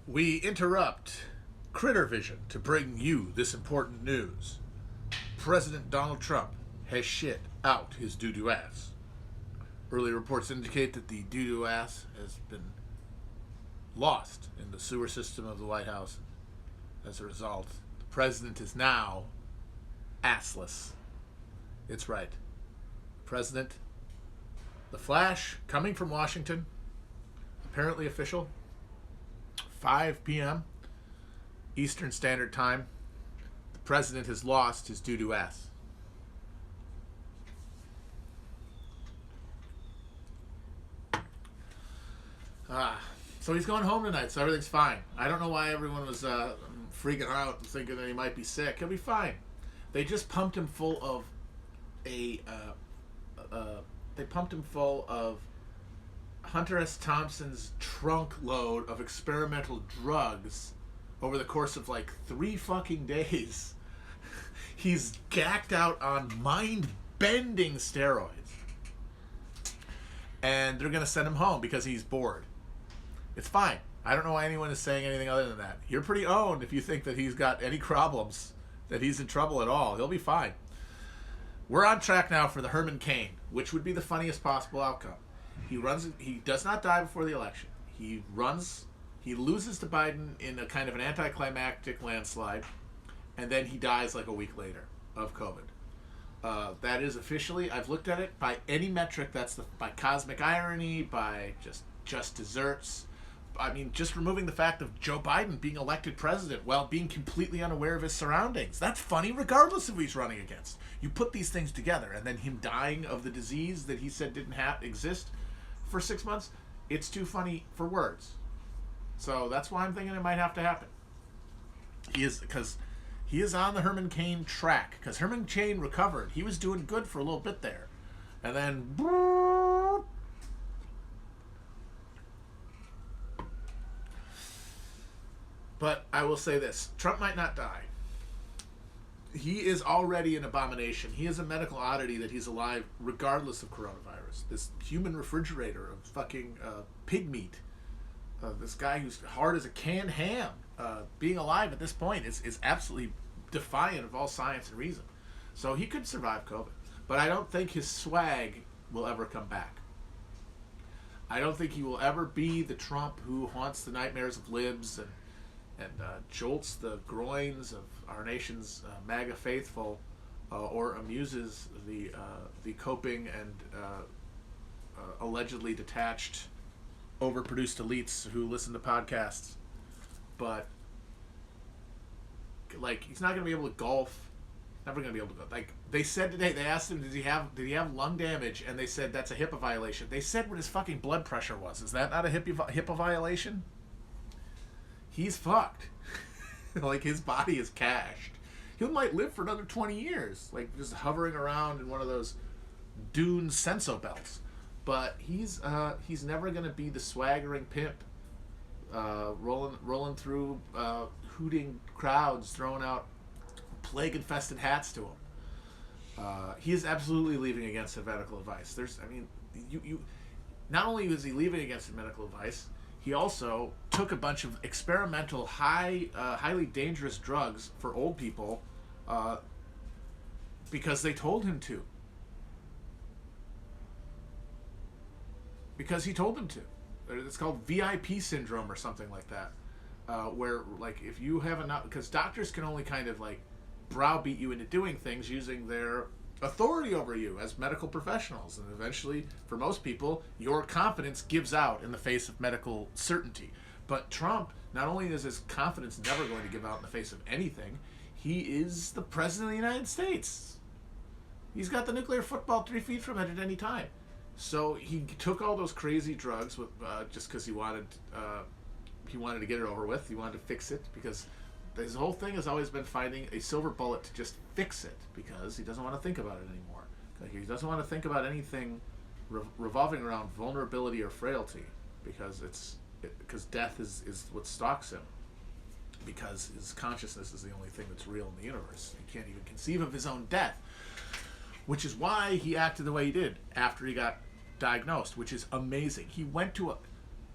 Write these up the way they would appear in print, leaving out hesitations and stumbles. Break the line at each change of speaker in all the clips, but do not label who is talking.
We interrupt Critter Vision to bring you this important news. President Donald Trump has shit out his doo-doo ass. Early reports indicate that the doo-doo ass has been lost in the sewer system of the White House. As a result, the president is now assless. It's right. President, the Flash, coming from Washington, apparently official, 5 p.m. Eastern Standard Time. The president has lost his doo-doo ass. So he's going home tonight, so everything's fine. I don't know why everyone was freaking out, thinking that he might be sick. He'll be fine. They just pumped him full of Hunter S. Thompson's trunk load of experimental drugs over the course of like 3 fucking days. He's gacked out on mind-bending steroids. And they're going to send him home because he's bored. It's fine. I don't know why anyone is saying anything other than that. You're pretty owned if you think that he's got any problems, that he's in trouble at all. He'll be fine. We're on track now for the Herman Cain, which would be the funniest possible outcome. He does not die before the election. He loses to Biden in a kind of an anticlimactic landslide, and then he dies like a week later of COVID. That is officially, I've looked at it, by any metric, by cosmic irony, by just desserts. I mean, just removing the fact of Joe Biden being elected president while being completely unaware of his surroundings. That's funny regardless of who he's running against. You put these things together, and then him dying of the disease that he said didn't exist for 6 months, it's too funny for words. So that's why I'm thinking it might have to happen. He is on the Herman Cain track, because Herman Cain recovered. He was doing good for a little bit there. And then... But I will say this. Trump might not die. He is already an abomination. He is a medical oddity that he's alive regardless of coronavirus. This human refrigerator of fucking pig meat. This guy who's hard as a canned ham. Being alive at this point is absolutely defiant of all science and reason. So he could survive COVID. But I don't think his swag will ever come back. I don't think he will ever be the Trump who haunts the nightmares of libs and jolts the groins of our nation's MAGA faithful, or amuses the coping and allegedly detached, overproduced elites who listen to podcasts. But like, he's not going to be able to golf. Never going to be able to go. Like they said today, they asked him, did he have lung damage? And they said that's a HIPAA violation. They said what his fucking blood pressure was. Is that not a HIPAA violation? He's fucked. Like, his body is cashed. He might live for another 20 years, like just hovering around in one of those Dune senso belts. But he's never gonna be the swaggering pimp, rolling through hooting crowds, throwing out plague-infested hats to him. He is absolutely leaving against medical advice. You not only is he leaving against medical advice, he also took a bunch of experimental, highly dangerous drugs for old people because they told him to. Because he told them to. It's called VIP syndrome or something like that, where like if you have enough, because doctors can only kind of like browbeat you into doing things using their authority over you as medical professionals, and eventually for most people your confidence gives out in the face of medical certainty. But Trump, not only is his confidence never going to give out in the face of anything, he is the president of the United States. He's got the nuclear football 3 feet from it at any time. So he took all those crazy drugs with just because he wanted to get it over with. He wanted to fix it, because his whole thing has always been finding a silver bullet to just fix it, because he doesn't want to think about it anymore. Like, he doesn't want to think about anything revolving around vulnerability or frailty, because death is what stalks him, because his consciousness is the only thing that's real in the universe. He can't even conceive of his own death, which is why he acted the way he did after he got diagnosed, which is amazing. He went to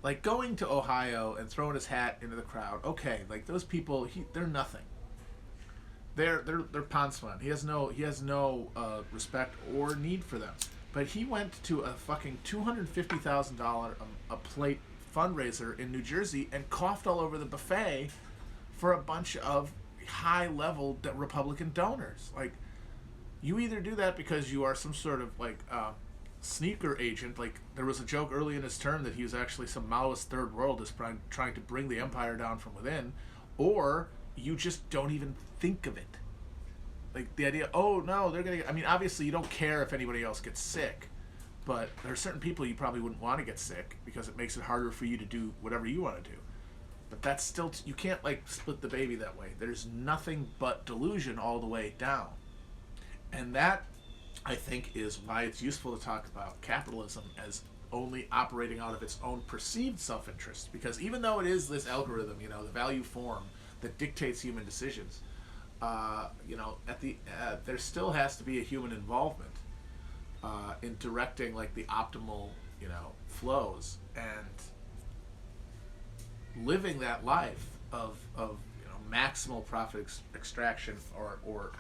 Like going to Ohio and throwing his hat into the crowd. Okay, like those people, they're nothing. They're Pansman. He has no respect or need for them. But he went to a fucking $250,000 a plate fundraiser in New Jersey and coughed all over the buffet for a bunch of high level Republican donors. Like, you either do that because you are some sort of like sneaker agent. Like, there was a joke early in his term that he was actually some Maoist third worldist trying to bring the empire down from within, or you just don't even think of it. Like the idea, oh no, they're gonna get, I mean, obviously you don't care if anybody else gets sick, but there are certain people you probably wouldn't want to get sick because it makes it harder for you to do whatever you want to do. But that's still, you can't like split the baby that way. There's nothing but delusion all the way down. And that, I think, is why it's useful to talk about capitalism as only operating out of its own perceived self-interest. Because even though it is this algorithm, you know, the value form that dictates human decisions, you know, there still has to be a human involvement in directing like the optimal, you know, flows and living that life of you know, maximal profit extraction, or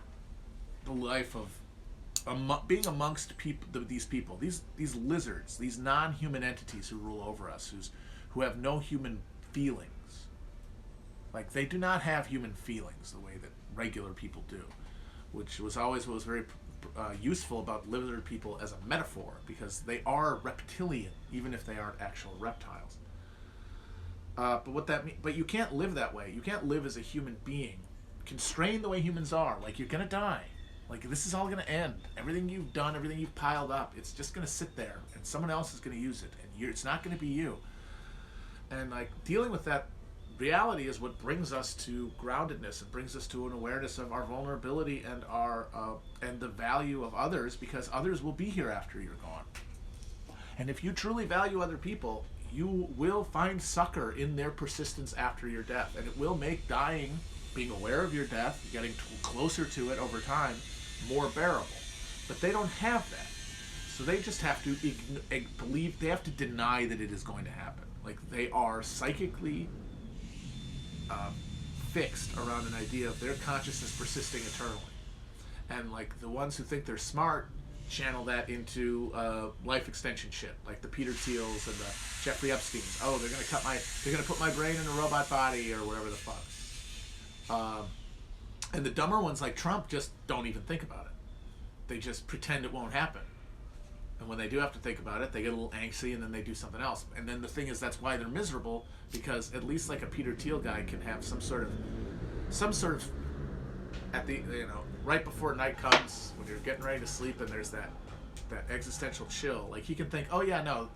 the life of being amongst these people, these lizards, these non-human entities who rule over us, who have no human feelings. Like, they do not have human feelings the way that regular people do, which was always what was very useful about lizard people as a metaphor, because they are reptilian, even if they aren't actual reptiles. But you can't live that way. You can't live as a human being, constrained the way humans are. Like, you're gonna die. Like, this is all gonna end. Everything you've done, everything you've piled up, it's just gonna sit there, and someone else is gonna use it, and it's not gonna be you. And like, dealing with that reality is what brings us to groundedness and brings us to an awareness of our vulnerability and our and the value of others, because others will be here after you're gone. And if you truly value other people, you will find succor in their persistence after your death, and it will make dying, being aware of your death, getting closer to it over time, more bearable. But they don't have that, so they just have to believe. They have to deny that it is going to happen. Like, they are psychically fixed around an idea of their consciousness persisting eternally. And like, the ones who think they're smart channel that into life extension shit, like the Peter Thiels and the Jeffrey Epsteins. Oh, they're gonna put my brain in a robot body, or whatever the fuck. And the dumber ones, like Trump, just don't even think about it. They just pretend it won't happen. And when they do have to think about it, they get a little angsty, and then they do something else. And then the thing is, that's why they're miserable, because at least like a Peter Thiel guy can have some sort of at the, you know, right before night comes, when you're getting ready to sleep, and there's that existential chill. Like, he can think, oh yeah, no,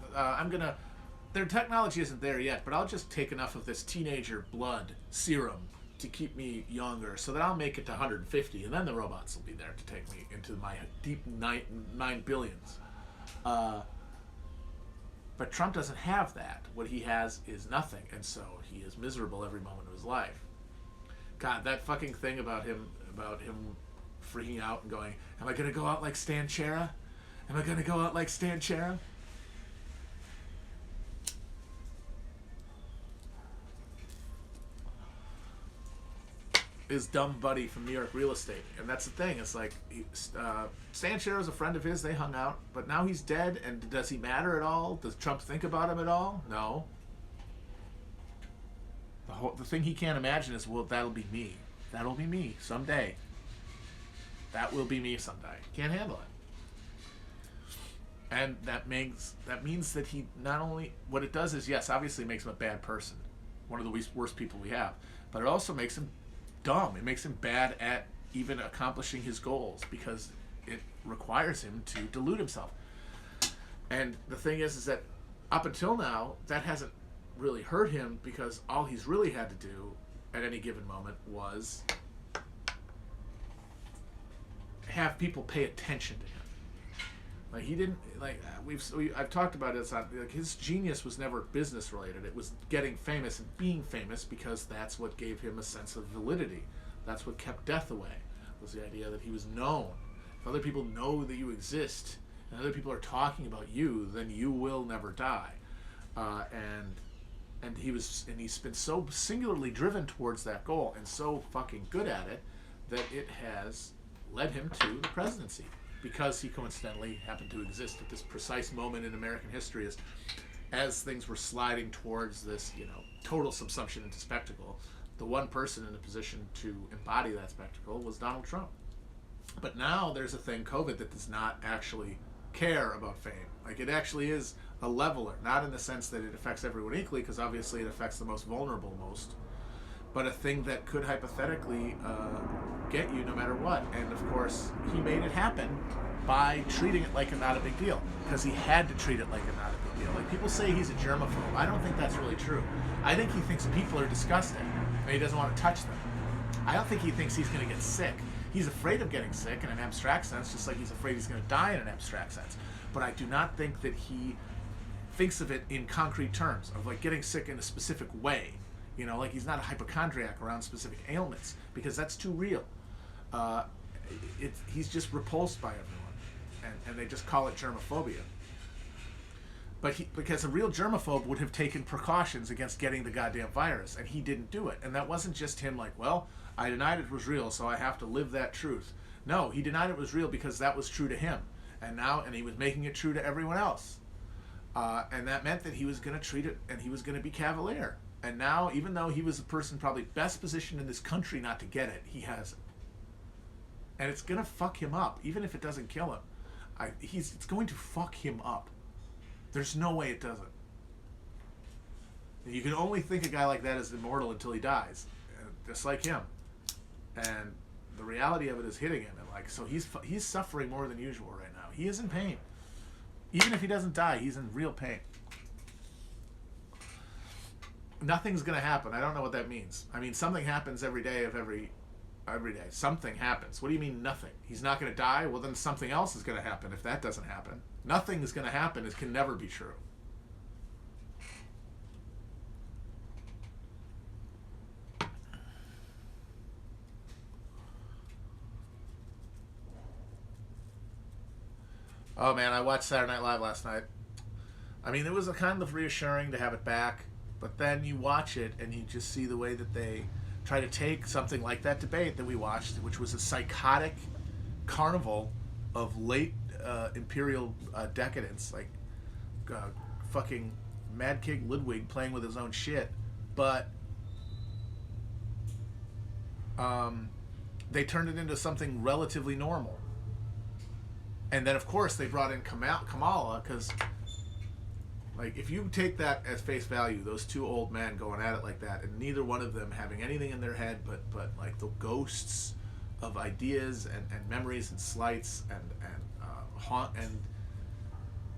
their technology isn't there yet, but I'll just take enough of this teenager blood serum to keep me younger, so that I'll make it to 150, and then the robots will be there to take me into my deep 9 billions. But Trump doesn't have that. What he has is nothing, and so he is miserable every moment of his life. God, that fucking thing about him freaking out and going, am I gonna go out like Stan Chera? Am I gonna go out like Stan Chera? His dumb buddy from New York real estate. And that's the thing, it's like, Stan Chera was a friend of his, they hung out, but now he's dead, and does he matter at all? Does Trump think about him at all? No. The thing he can't imagine is, well, that'll be me. That'll be me someday. That will be me someday. Can't handle it. And that means that he not only, what it does is, yes, obviously it makes him a bad person, one of the worst people we have, but it also makes him dumb. It makes him bad at even accomplishing his goals, because it requires him to delude himself. And the thing is that up until now, that hasn't really hurt him, because all he's really had to do at any given moment was have people pay attention to him. Like, he didn't, like, I've talked about it, like, his genius was never business related. It was getting famous and being famous, because that's what gave him a sense of validity. That's what kept death away, was the idea that he was known. If other people know that you exist, and other people are talking about you, then you will never die. And And he's been so singularly driven towards that goal and so fucking good at it that it has led him to the presidency, because he coincidentally happened to exist at this precise moment in American history as things were sliding towards this, total subsumption into spectacle. The one person in a position to embody that spectacle was Donald Trump. But now there's a thing, COVID, that does not actually care about fame. Like, it actually is a leveler, not in the sense that it affects everyone equally, because obviously it affects the most vulnerable most, but a thing that could hypothetically get you no matter what. And of course, he made it happen by treating it like a not a big deal, because he had to treat it like a not a big deal. Like, people say he's a germaphobe. I don't think that's really true. I think he thinks people are disgusting and he doesn't want to touch them. I don't think he thinks he's going to get sick. He's afraid of getting sick in an abstract sense, just like he's afraid he's going to die in an abstract sense. But I do not think that he thinks of it in concrete terms, of like getting sick in a specific way. Like he's not a hypochondriac around specific ailments, because that's too real. He's just repulsed by everyone, and they just call it germophobia. But because a real germaphobe would have taken precautions against getting the goddamn virus, and he didn't do it. And that wasn't just him like, well, I denied it was real, so I have to live that truth. No, he denied it was real because that was true to him. And he was making it true to everyone else. And that meant that he was going to treat it, and he was going to be cavalier. And now, even though he was the person probably best positioned in this country not to get it, he has it. And it's going to fuck him up, even if it doesn't kill him. It's going to fuck him up. There's no way it doesn't. And you can only think a guy like that is immortal until he dies, just like him. And the reality of it is hitting him. And so he's suffering more than usual right now. He is in pain. Even if he doesn't die, he's in real pain. Nothing's going to happen. I don't know what that means. I mean, something happens every day of every day. Something happens. What do you mean nothing? He's not going to die? Well, then something else is going to happen if that doesn't happen. Nothing is going to happen. It can never be true. Oh man, I watched Saturday Night Live last night. I mean, it was a kind of reassuring to have it back, but then you watch it and you just see the way that they try to take something like that debate that we watched, which was a psychotic carnival of late imperial decadence, like fucking Mad King Ludwig playing with his own shit, but they turned it into something relatively normal. And then, of course, they brought in Kamala, because, like, if you take that as face value, those two old men going at it like that, and neither one of them having anything in their head but like, the ghosts of ideas and memories and slights and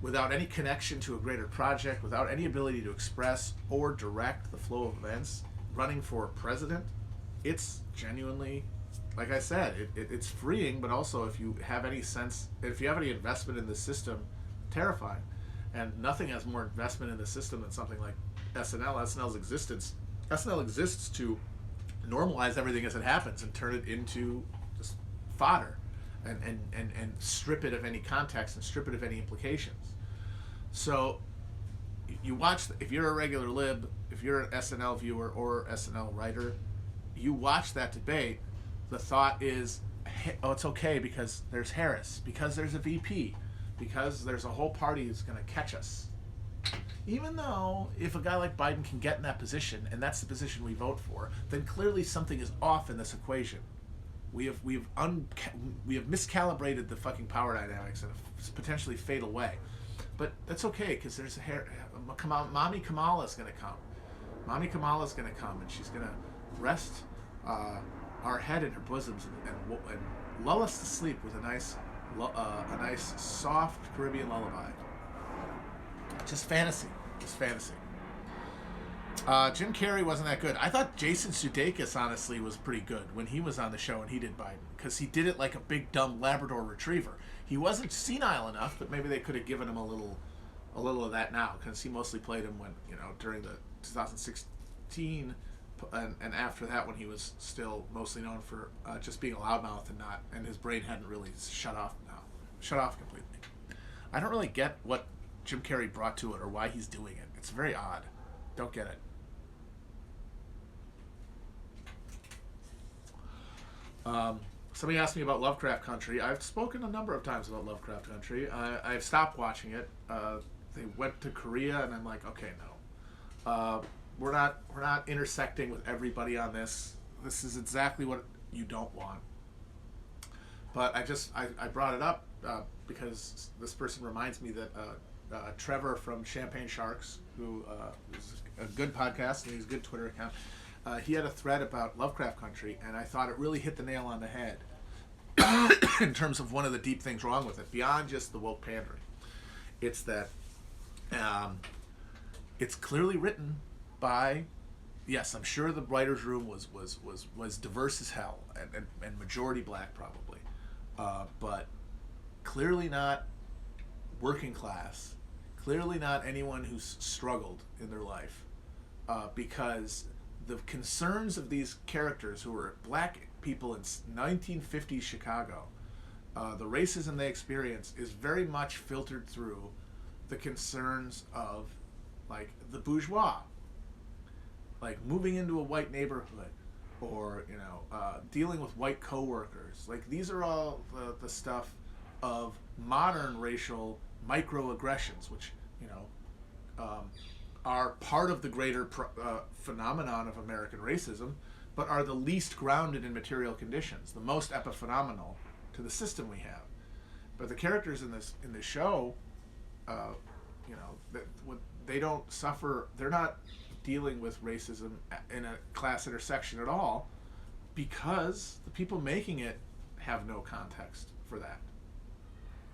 without any connection to a greater project, without any ability to express or direct the flow of events, running for president, it's genuinely... Like I said, it's freeing, but also if you have any investment in the system, terrifying. And nothing has more investment in the system than something like SNL. SNL's existence. SNL exists to normalize everything as it happens and turn it into just fodder, and strip it of any context and strip it of any implications. So you watch, if you're a regular lib, if you're an SNL viewer or SNL writer, you watch that debate. The thought is, oh, it's okay because there's Harris, because there's a VP, because there's a whole party that's going to catch us. Even though if a guy like Biden can get in that position, and that's the position we vote for, then clearly something is off in this equation. We have miscalibrated the fucking power dynamics in a potentially fatal way. But that's okay, because there's Mommy Kamala is going to come. Mommy Kamala is going to come, and she's going to rest our head in her bosoms and lull us to sleep with a nice soft Caribbean lullaby. Just fantasy. Jim Carrey wasn't that good. I thought Jason Sudeikis honestly was pretty good when he was on the show and he did Biden, because he did it like a big dumb Labrador retriever. He wasn't senile enough, but maybe they could have given him a little of that now, because he mostly played him when, during the 2016 and after that, when he was still mostly known for just being a loudmouth and his brain hadn't really shut off completely. I don't really get what Jim Carrey brought to it or why he's doing it. It's very odd. Don't get it. Somebody asked me about Lovecraft Country. I've spoken a number of times about Lovecraft Country. I've stopped watching it. They went to Korea, and I'm like, okay, no, we're not intersecting with everybody on this. This is exactly what you don't want. But I brought it up because this person reminds me that Trevor from Champagne Sharks, who is a good podcast and he's a good Twitter account, he had a thread about Lovecraft Country, and I thought it really hit the nail on the head in terms of one of the deep things wrong with it, beyond just the woke pandering. It's that it's clearly written by, yes, I'm sure the writer's room was diverse as hell and majority black probably, but clearly not working class, clearly not anyone who's struggled in their life, because the concerns of these characters who were black people in 1950s Chicago, the racism they experience is very much filtered through the concerns of like the bourgeois, like moving into a white neighborhood, or dealing with white coworkers. Like these are all the stuff of modern racial microaggressions, which are part of the greater phenomenon of American racism, but are the least grounded in material conditions, the most epiphenomenal to the system we have. But the characters in this show, they don't suffer. They're not dealing with racism in a class intersection at all, because the people making it have no context for that.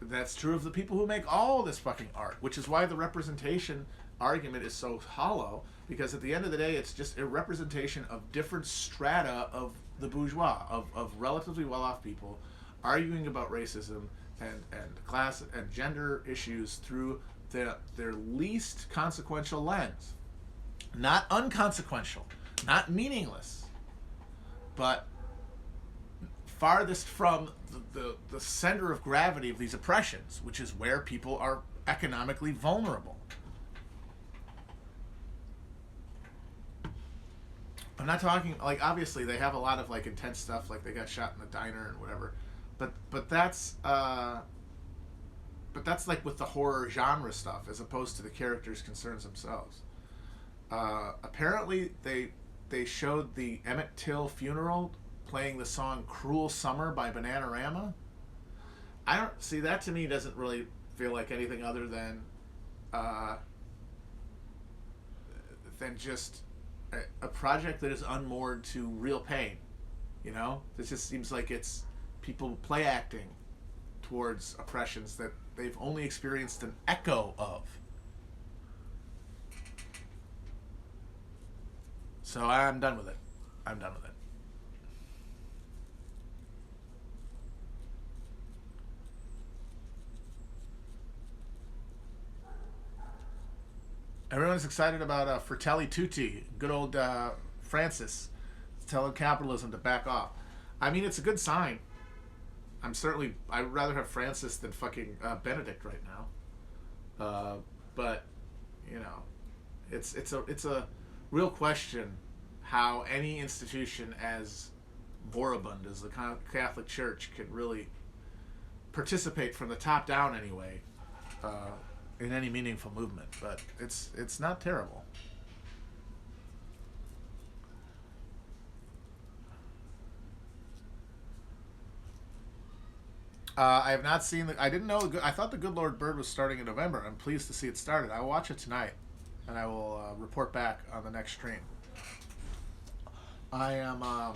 That's true of the people who make all this fucking art, which is why the representation argument is so hollow, because at the end of the day it's just a representation of different strata of the bourgeois, of relatively well-off people arguing about racism and class and gender issues through their least consequential lens. Not unconsequential, not meaningless, but farthest from the center of gravity of these oppressions, which is where people are economically vulnerable. I'm not talking, like, obviously they have a lot of like intense stuff, like they got shot in the diner and whatever, but that's like with the horror genre stuff as opposed to the characters' concerns themselves. Apparently they showed the Emmett Till funeral playing the song "Cruel Summer" by Bananarama. I don't see that. To me doesn't really feel like anything other than just a project that is unmoored to real pain. This just seems like it's people play acting towards oppressions that they've only experienced an echo of. So I'm done with it. Everyone's excited about Fratelli Tutti. Good old Francis telling capitalism to back off. I mean, it's a good sign. I'd rather have Francis than fucking Benedict right now. But it's a real question how any institution as moribund as the Catholic Church can really participate from the top down anyway in any meaningful movement. But it's not terrible. I have not seen I didn't know. I thought the Good Lord Bird was starting in November. I'm pleased to see it started. I'll watch it tonight, and I will report back on the next stream. I'm a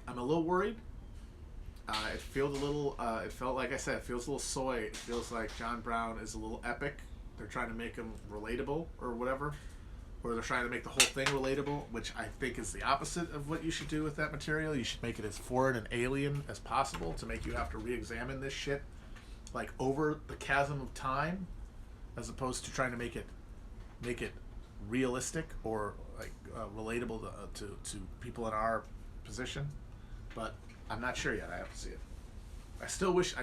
little worried. It feels a little. It felt like I said. It feels a little soy. It feels like John Brown is a little epic. They're trying to make him relatable or whatever, or they're trying to make the whole thing relatable, which I think is the opposite of what you should do with that material. You should make it as foreign and alien as possible to make you have to re-examine this shit, like over the chasm of time, as opposed to trying to make it realistic or like relatable to people in our position. But I'm not sure yet. I have to see it. I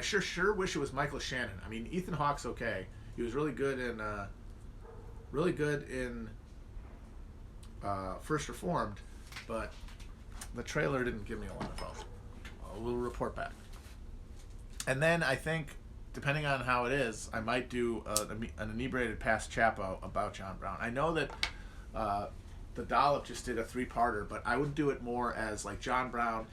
sure wish it was Michael Shannon. I mean, Ethan Hawke's okay. He was really good in First Reformed, but The trailer didn't give me a lot of hope. We'll report back. And then I think, depending on how it is, I might do an inebriated past Chapo about John Brown. I know that the Dollop just did a 3-parter, but I would do it more as like John Brown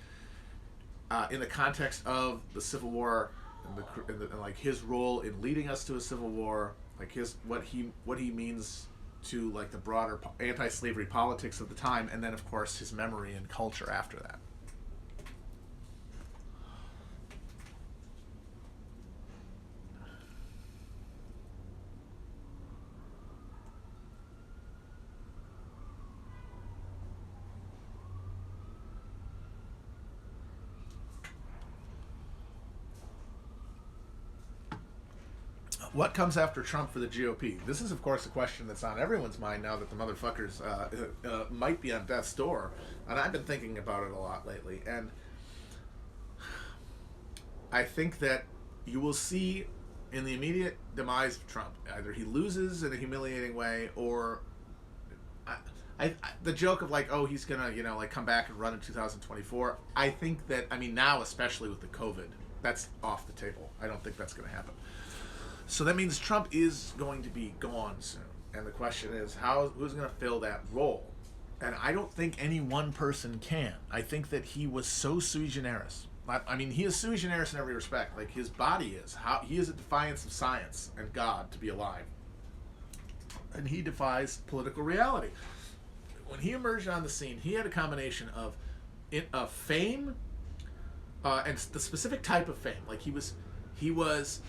in the context of the Civil War and like his role in leading us to a civil war, like what he means to like the broader anti-slavery politics of the time, and then of course his memory and culture after that. What comes after Trump for the GOP? This is, of course, a question that's on everyone's mind now that the motherfuckers might be on death's door. And I've been thinking about it a lot lately. And I think that you will see in the immediate demise of Trump, either he loses in a humiliating way, or the joke of like, oh, he's going to, like come back and run in 2024. I think that, now, especially with the COVID, that's off the table. I don't think that's going to happen. So that means Trump is going to be gone soon. And the question is, who's going to fill that role? And I don't think any one person can. I think that he was so sui generis. He is sui generis in every respect. Like his body is. He is a defiance of science and God to be alive. And he defies political reality. When he emerged on the scene, he had a combination of fame and the specific type of fame. Like he was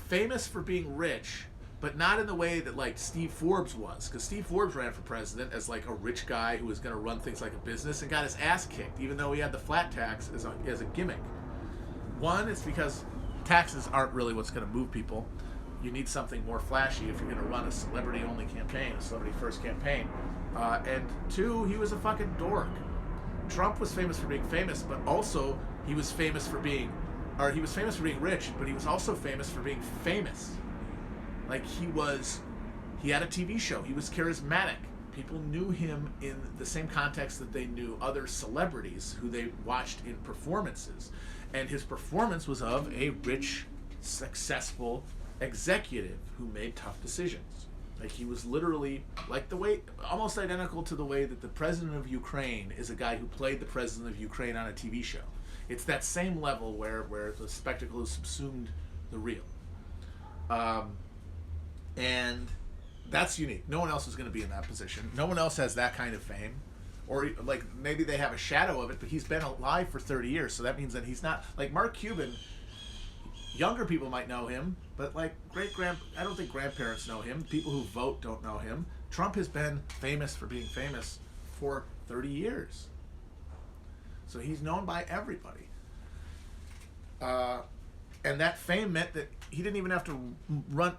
famous for being rich, but not in the way that like Steve Forbes was, because Steve Forbes ran for president as like a rich guy who was going to run things like a business and got his ass kicked, even though he had the flat tax as a gimmick. One, it's because taxes aren't really what's going to move people. You need something more flashy if you're going to run a celebrity-only campaign, a celebrity-first campaign. And two, he was a fucking dork. Trump was famous for being famous, but also he was famous for being rich, but he was also famous for being famous. Like he had a TV show. He was charismatic. People knew him in the same context that they knew other celebrities who they watched in performances. And his performance was of a rich, successful executive who made tough decisions. Like he was literally almost identical to the way that the president of Ukraine is a guy who played the president of Ukraine on a TV show. It's that same level where the spectacle has subsumed the real. And that's unique. No one else is going to be in that position. No one else has that kind of fame. Or like maybe they have a shadow of it, but he's been alive for 30 years. So that means that he's not like Mark Cuban. Younger people might know him, but like I don't think grandparents know him. People who vote don't know him. Trump has been famous for being famous for 30 years. So he's known by everybody. And that fame meant that he didn't even have to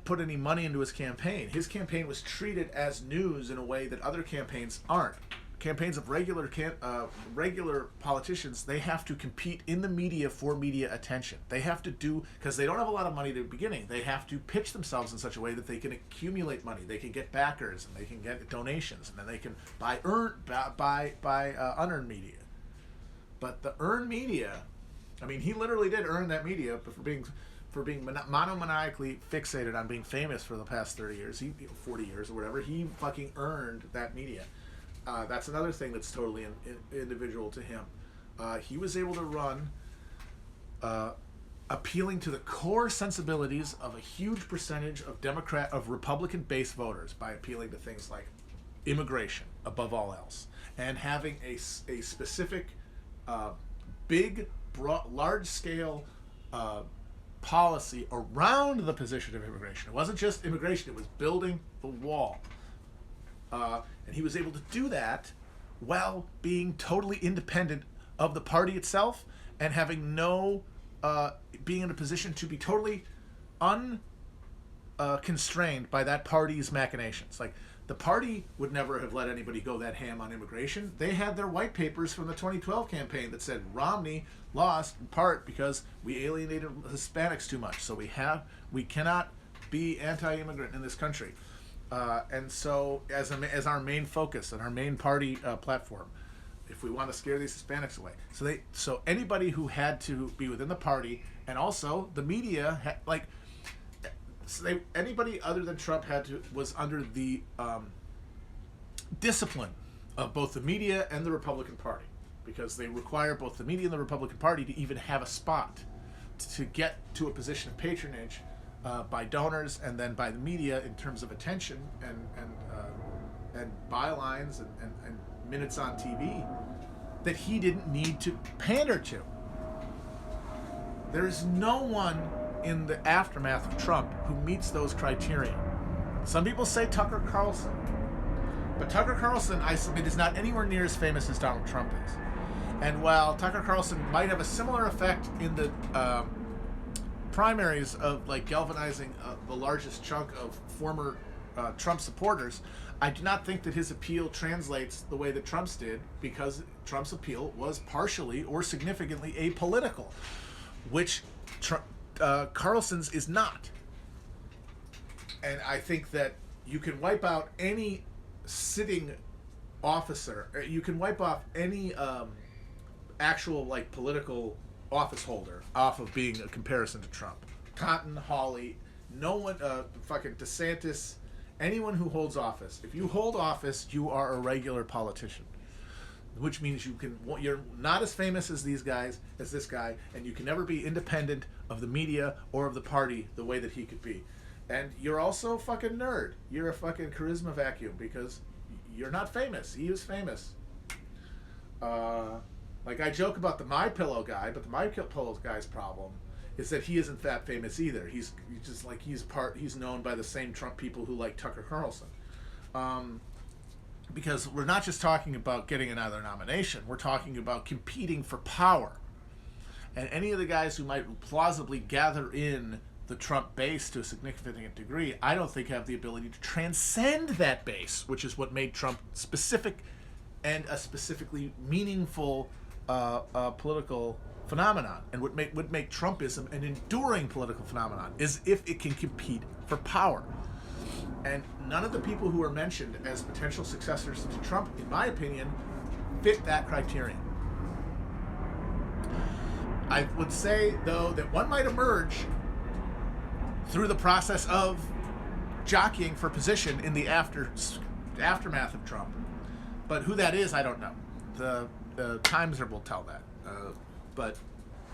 put any money into his campaign. His campaign was treated as news in a way that other campaigns aren't. Campaigns of regular politicians, they have to compete in the media for media attention. They have to because they don't have a lot of money at the beginning, they have to pitch themselves in such a way that they can accumulate money. They can get backers, and they can get donations, and then they can buy unearned media. But the earned media, he literally did earn that media for being monomaniacally fixated on being famous for the past 30 years, 40 years or whatever. He fucking earned that media. That's another thing that's totally individual to him. He was able to run appealing to the core sensibilities of a huge percentage of Republican-based voters by appealing to things like immigration above all else, and having a specific big, large-scale policy around the position of immigration. It wasn't just immigration, it was building the wall. And he was able to do that while being totally independent of the party itself and having being in a position to be totally unconstrained by that party's machinations. Like, the party would never have let anybody go that ham on immigration. They had their white papers from the 2012 campaign that said Romney lost in part because we alienated Hispanics too much. So we cannot be anti-immigrant in this country. And so as our main focus and our main party platform, if we want to scare these Hispanics away. So anybody who had to be within the party, and also the media, anybody other than Trump was under the discipline of both the media and the Republican Party, because they require both the media and the Republican Party to even have a spot to get to a position of patronage by donors and then by the media in terms of attention and bylines and minutes on TV, that he didn't need to pander to. There is no one in the aftermath of Trump who meets those criteria. Some people say Tucker Carlson, but Tucker Carlson, I submit, is not anywhere near as famous as Donald Trump is. And while Tucker Carlson might have a similar effect in the primaries of like galvanizing the largest chunk of former Trump supporters, I do not think that his appeal translates the way that Trump's did, because Trump's appeal was partially or significantly apolitical, which Carlson's is not. And I think that you can wipe out any sitting officer, you can wipe off any actual like political office holder off of being a comparison to Trump. Cotton, Hawley, no one, fucking DeSantis, anyone who holds office. If you hold office, you are a regular politician, which means you're not as famous as these guys, as this guy, and you can never be independent of the media or of the party the way that he could be. And you're also a fucking nerd. You're a fucking charisma vacuum because you're not famous. He is famous. Like I joke about the My Pillow guy, but the My Pillow guy's problem is that he isn't that famous either. He's just like he's known by the same Trump people who like Tucker Carlson. Because we're not just talking about getting another nomination, we're talking about competing for power. And any of the guys who might plausibly gather in the Trump base to a significant degree, I don't think have the ability to transcend that base, which is what made Trump specific and a specifically meaningful political phenomenon, and would make Trumpism an enduring political phenomenon, is if it can compete for power. And none of the people who are mentioned as potential successors to Trump, in my opinion, fit that criterion. I would say, though, that one might emerge through the process of jockeying for position in the aftermath of Trump. But who that is, I don't know. The Times will tell that. But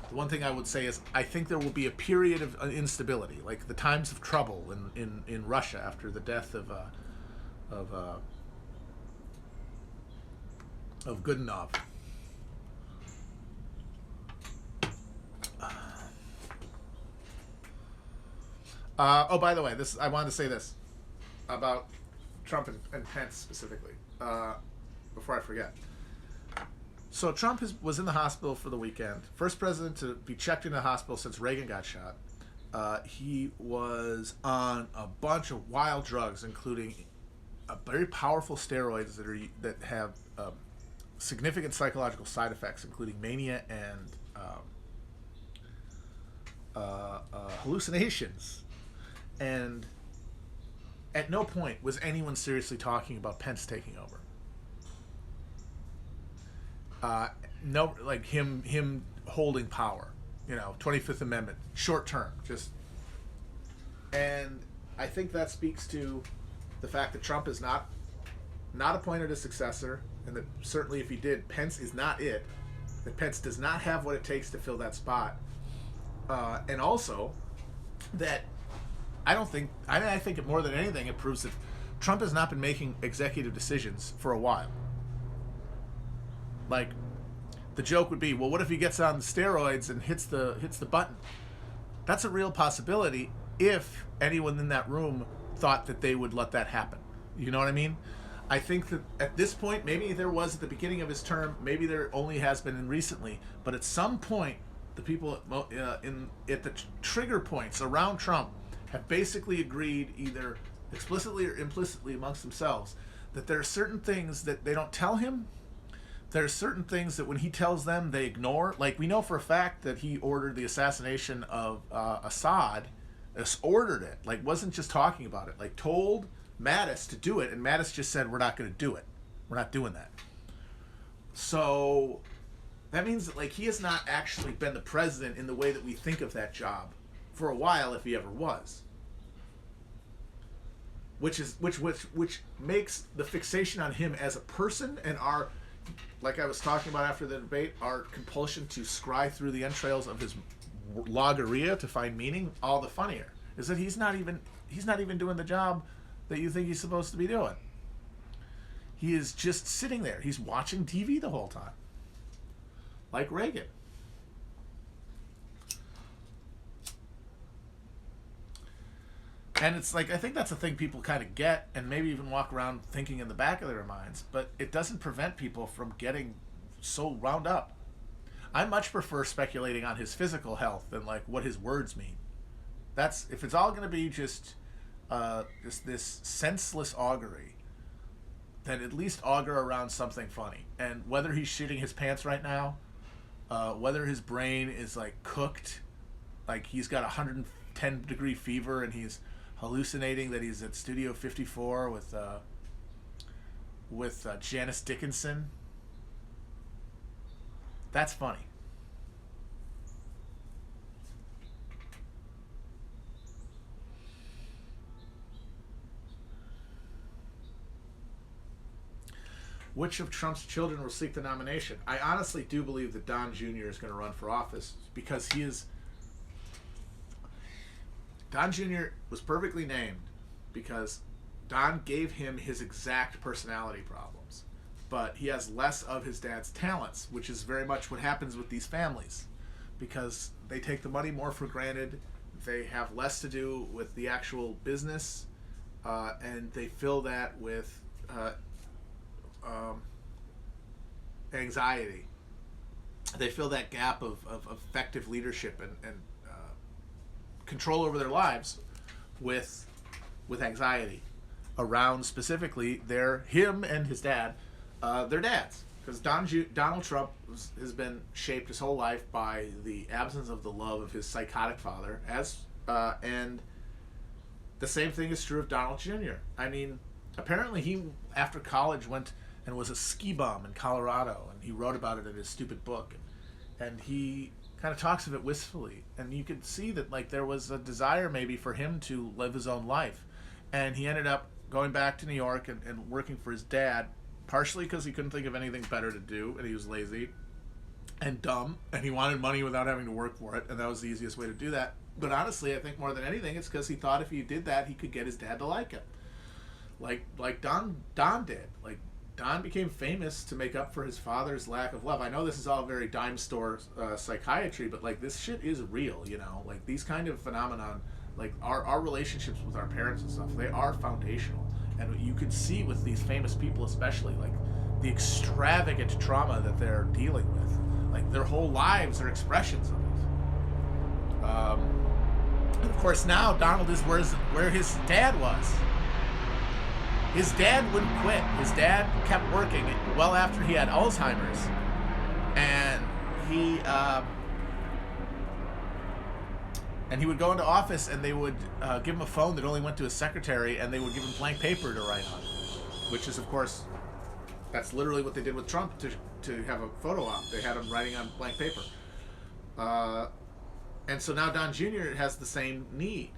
the one thing I would say is I think there will be a period of instability, like the times of trouble in Russia after the death of Goodenough. Oh, by the way, I wanted to say this about Trump and Pence specifically before I forget. So Trump was in the hospital for the weekend. First president to be checked into the hospital since Reagan got shot. He was on a bunch of wild drugs, including very powerful steroids that have significant psychological side effects, including mania and hallucinations. And at no point was anyone seriously talking about Pence taking over. No, like him holding power, 25th Amendment, short term, just. And I think that speaks to the fact that Trump is not appointed a successor, and that certainly if he did, Pence is not it. That Pence does not have what it takes to fill that spot, and also that I think it more than anything, it proves that Trump has not been making executive decisions for a while. Like, the joke would be, well, what if he gets on the steroids and hits the button? That's a real possibility if anyone in that room thought that they would let that happen. You know what I mean? I think that at this point, maybe there was at the beginning of his term, maybe there only has been recently, but at some point, the people at the trigger points around Trump have basically agreed, either explicitly or implicitly amongst themselves, that there are certain things that they don't tell him. There are certain things that when he tells them, they ignore. Like, we know for a fact that he ordered the assassination of Assad, ordered it, like wasn't just talking about it, like told Mattis to do it, and Mattis just said, we're not going to do it. We're not doing that. So that means that like he has not actually been the president in the way that we think of that job for a while, if he ever was. Which makes the fixation on him as a person and our, like I was talking about after the debate, our compulsion to scry through the entrails of his logorrhea to find meaning all the funnier. Is that he's not even doing the job that you think he's supposed to be doing. He is just sitting there. He's watching TV the whole time, like Reagan. And it's like, I think that's a thing people kind of get and maybe even walk around thinking in the back of their minds, but it doesn't prevent people from getting so wound up. I much prefer speculating on his physical health than like what his words mean. That's, if it's all going to be just this senseless augury, then at least augur around something funny. And whether he's shitting his pants right now, whether his brain is like cooked, like he's got 110-degree fever and he's hallucinating that he's at Studio 54 with Janice Dickinson. That's funny. Which of Trump's children will seek the nomination? I honestly do believe that Don Jr. is going to run for office because he is... Don Jr. was perfectly named because Don gave him his exact personality problems, but he has less of his dad's talents, which is very much what happens with these families because they take the money more for granted, they have less to do with the actual business, and they fill that with anxiety. They fill that gap of effective leadership and control over their lives with anxiety around specifically him and his dad, their dads, because Donald Trump has been shaped his whole life by the absence of the love of his psychotic father, and the same thing is true of Donald Jr. I mean, apparently he after college went and was a ski bum in Colorado, and he wrote about it in his stupid book, and he kind of talks of it wistfully, and you could see that like there was a desire maybe for him to live his own life, and he ended up going back to New York and working for his dad, partially because he couldn't think of anything better to do and he was lazy and dumb and he wanted money without having to work for it, and that was the easiest way to do that. But honestly, I think more than anything it's because he thought if he did that he could get his dad to like him, like Don did. Like Don became famous to make up for his father's lack of love. I know this is all very dime store psychiatry, but like this shit is real, you know? Like these kind of phenomenon, like our relationships with our parents and stuff, they are foundational. And you can see with these famous people especially, like the extravagant trauma that they're dealing with. Like their whole lives are expressions of it. And of course now Donald is where his dad was. His dad wouldn't quit. His dad kept working well after he had Alzheimer's, and he would go into office and they would give him a phone that only went to his secretary, and they would give him blank paper to write on, which is of course that's literally what they did with Trump to have a photo op. They had him writing on blank paper, and so now Don Jr. has the same need.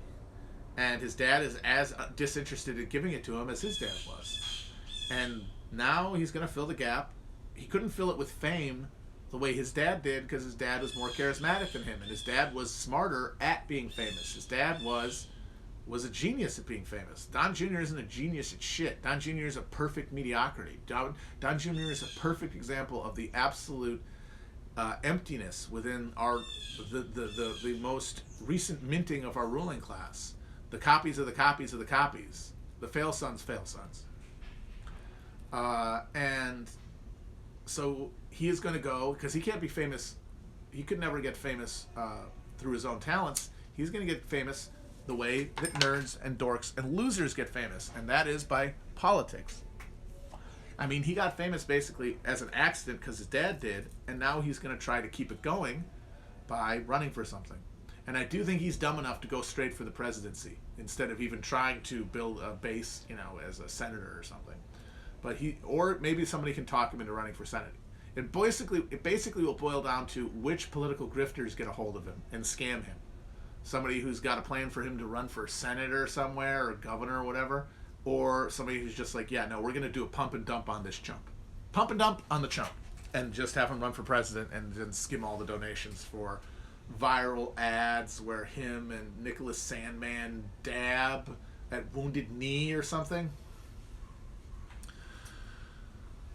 And his dad is as disinterested in giving it to him as his dad was. And now he's going to fill the gap. He couldn't fill it with fame the way his dad did because his dad was more charismatic than him. And his dad was smarter at being famous. His dad was a genius at being famous. Don Jr. isn't a genius at shit. Don Jr. is a perfect mediocrity. Don Jr. is a perfect example of the absolute emptiness within the most recent minting of our ruling class. The copies of the copies of the copies. The fail sons. And so he is going to go, because he can't be famous. He could never get famous through his own talents. He's going to get famous the way that nerds and dorks and losers get famous, and that is by politics. I mean, he got famous basically as an accident because his dad did, and now he's going to try to keep it going by running for something. And I do think he's dumb enough to go straight for the presidency instead of even trying to build a base, you know, as a senator or something. But or maybe somebody can talk him into running for Senate. It basically will boil down to which political grifters get a hold of him and scam him. Somebody who's got a plan for him to run for senator somewhere or governor or whatever, or somebody who's just like, yeah, no, we're going to do a pump and dump on this chump. Pump and dump on the chump. And just have him run for president and then skim all the donations for viral ads where him and Nicholas Sandman dab at Wounded Knee or something.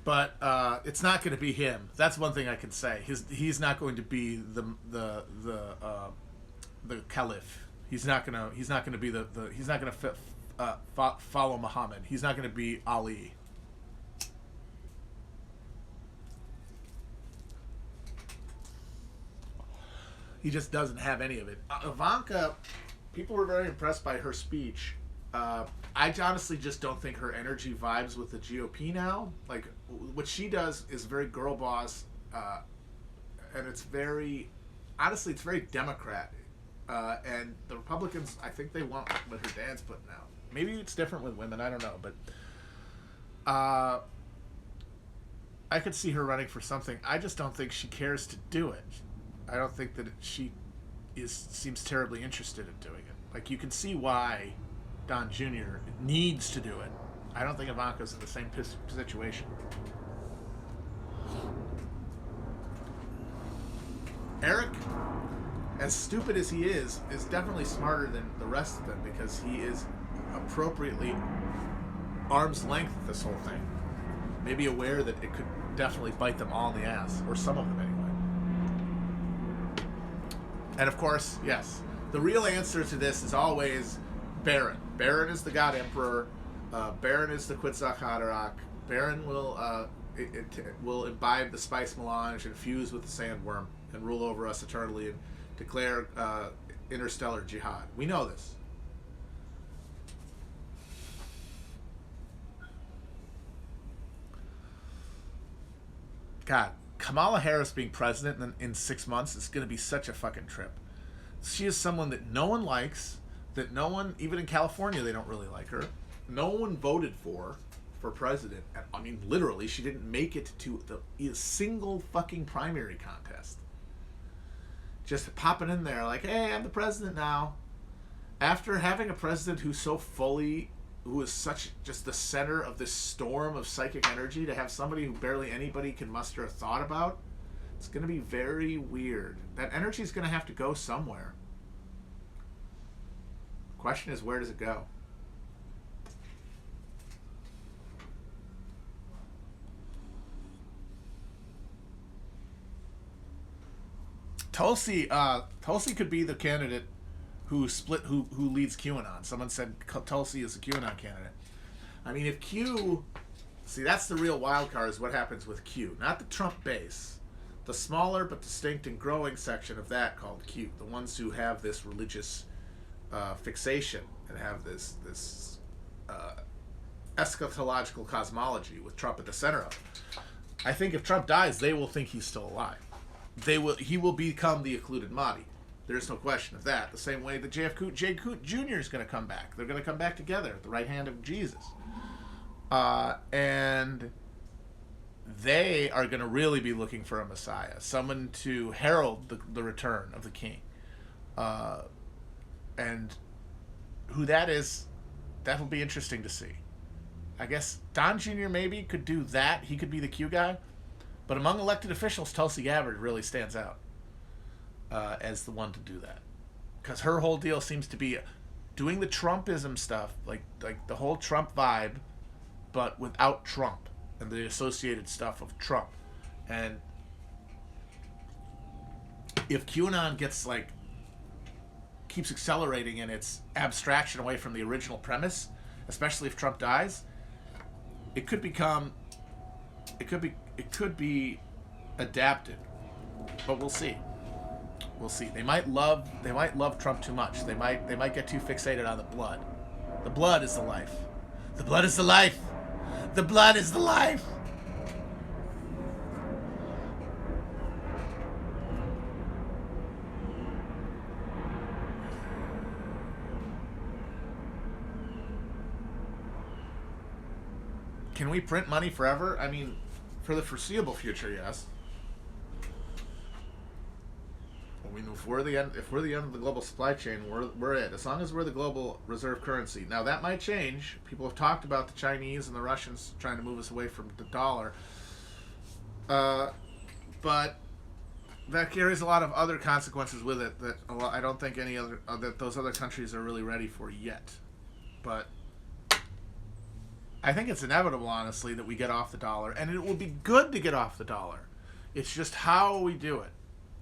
But it's not going to be him. That's one thing I can say. He's not going to be the caliph. He's not going to be he's not going to follow Muhammad. He's not going to be Ali. He just doesn't have any of it. Ivanka, people were very impressed by her speech. I honestly just don't think her energy vibes with the GOP now. Like, what she does is very girl boss, and it's very, honestly, it's very Democrat. And the Republicans, I think they want what her dad's putting out. Maybe it's different with women, I don't know. But I could see her running for something. I just don't think she cares to do it. I don't think that she seems terribly interested in doing it. Like, you can see why Don Jr. needs to do it. I don't think Ivanka's in the same situation. Eric, as stupid as he is definitely smarter than the rest of them because he is appropriately arm's length this whole thing. Maybe aware that it could definitely bite them all in the ass, or some of them anyway. And of course, yes, the real answer to this is always Baron. Baron is the God Emperor. Baron is the Quetzalcoatl. Baron will imbibe the spice melange and fuse with the sandworm and rule over us eternally and declare interstellar jihad. We know this. God, Kamala Harris being president in 6 months is going to be such a fucking trip. She is someone that no one likes, that no one, even in California, they don't really like her. No one voted for president. I mean, literally, she didn't make it to the single fucking primary contest. Just popping in there like, hey, I'm the president now. After having a president who is such just the center of this storm of psychic energy, to have somebody who barely anybody can muster a thought about, it's going to be very weird. That energy is going to have to go somewhere. Question is, where does it go? Tulsi could be the candidate who leads QAnon. Someone said Tulsi is a QAnon candidate. I mean, if Q... See, that's the real wild card, is what happens with Q. Not the Trump base. The smaller but distinct and growing section of that called Q. The ones who have this religious fixation and have this eschatological cosmology with Trump at the center of it. I think if Trump dies, they will think he's still alive. He will become the occluded Mahdi. There's no question of that. The same way that J. Coot Jr. is going to come back. They're going to come back together at the right hand of Jesus. And they are going to really be looking for a Messiah. Someone to herald the return of the king. And who that is, that'll be interesting to see. I guess Don Jr. maybe could do that. He could be the Q guy. But among elected officials, Tulsi Gabbard really stands out as the one to do that. Because her whole deal seems to be doing the Trumpism stuff, like the whole Trump vibe, but without Trump and the associated stuff of Trump. And if QAnon keeps accelerating in its abstraction away from the original premise, especially if Trump dies, it could be adapted, but we'll see. We'll see. They might love Trump too much. They might get too fixated on the blood. The blood is the life. The blood is the life. The blood is the life. Can we print money forever? I mean, For the foreseeable future, yes. I mean, if we're the end of the global supply chain, we're it. As long as we're the global reserve currency. Now that might change. People have talked about the Chinese and the Russians trying to move us away from the dollar, but that carries a lot of other consequences with it that I don't think that those other countries are really ready for yet. But I think it's inevitable, honestly, that we get off the dollar, and it will be good to get off the dollar. It's just how we do it.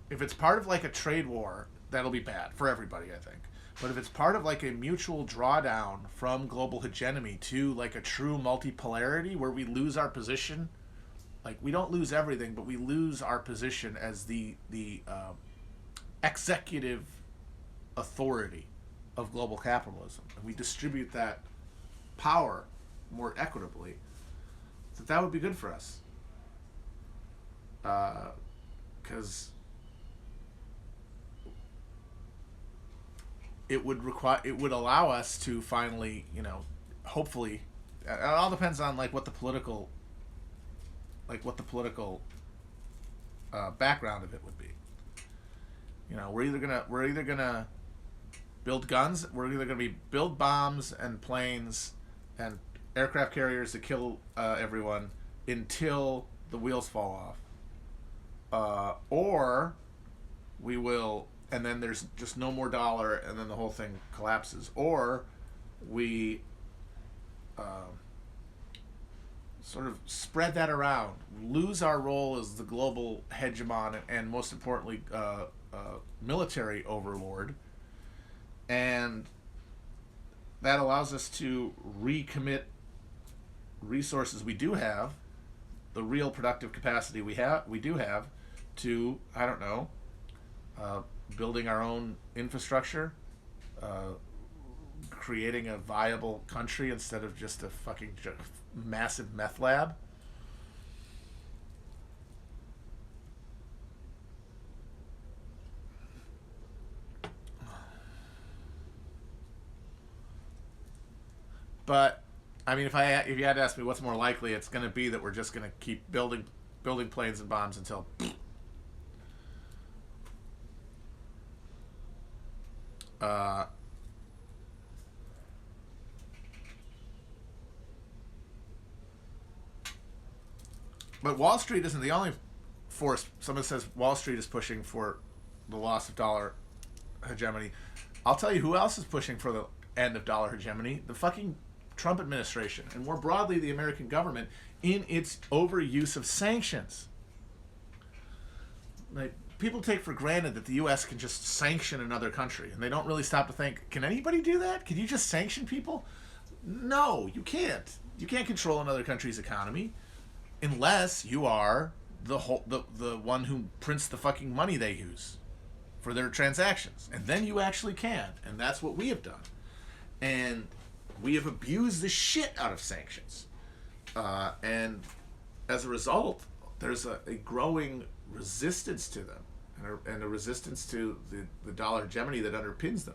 If it's part of like a trade war, that'll be bad for everybody, I think. But if it's part of like a mutual drawdown from global hegemony to like a true multipolarity where we lose our position, like we don't lose everything, but we lose our position as the executive authority of global capitalism, and we distribute that power more equitably, that would be good for us. Because it would allow us to finally, hopefully, it all depends on what the political background of it would be. We're either gonna build guns, we're either gonna build bombs and planes and aircraft carriers to kill everyone until the wheels fall off, or we will. And then there's just no more dollar, and then the whole thing collapses. Or we sort of spread that around, lose our role as the global hegemon, and most importantly, military overlord, and that allows us to recommit resources we do have, the real productive capacity we do have, to, I don't know, building our own infrastructure, creating a viable country instead of just a fucking massive meth lab. But I mean, if you had to ask me what's more likely, it's going to be that we're just going to keep building planes and bombs until. But Wall Street isn't the only force. Someone says Wall Street is pushing for the loss of dollar hegemony. I'll tell you who else is pushing for the end of dollar hegemony: the fucking Trump administration, and more broadly the American government, in its overuse of sanctions. Like, people take for granted that the U.S. can just sanction another country, and they don't really stop to think, can anybody do that? Can you just sanction people? No, you can't. You can't control another country's economy unless you are the one who prints the fucking money they use for their transactions. And then you actually can. And that's what we have done. And we have abused the shit out of sanctions. And as a result, there's a growing resistance to them, and a resistance to the dollar hegemony that underpins them.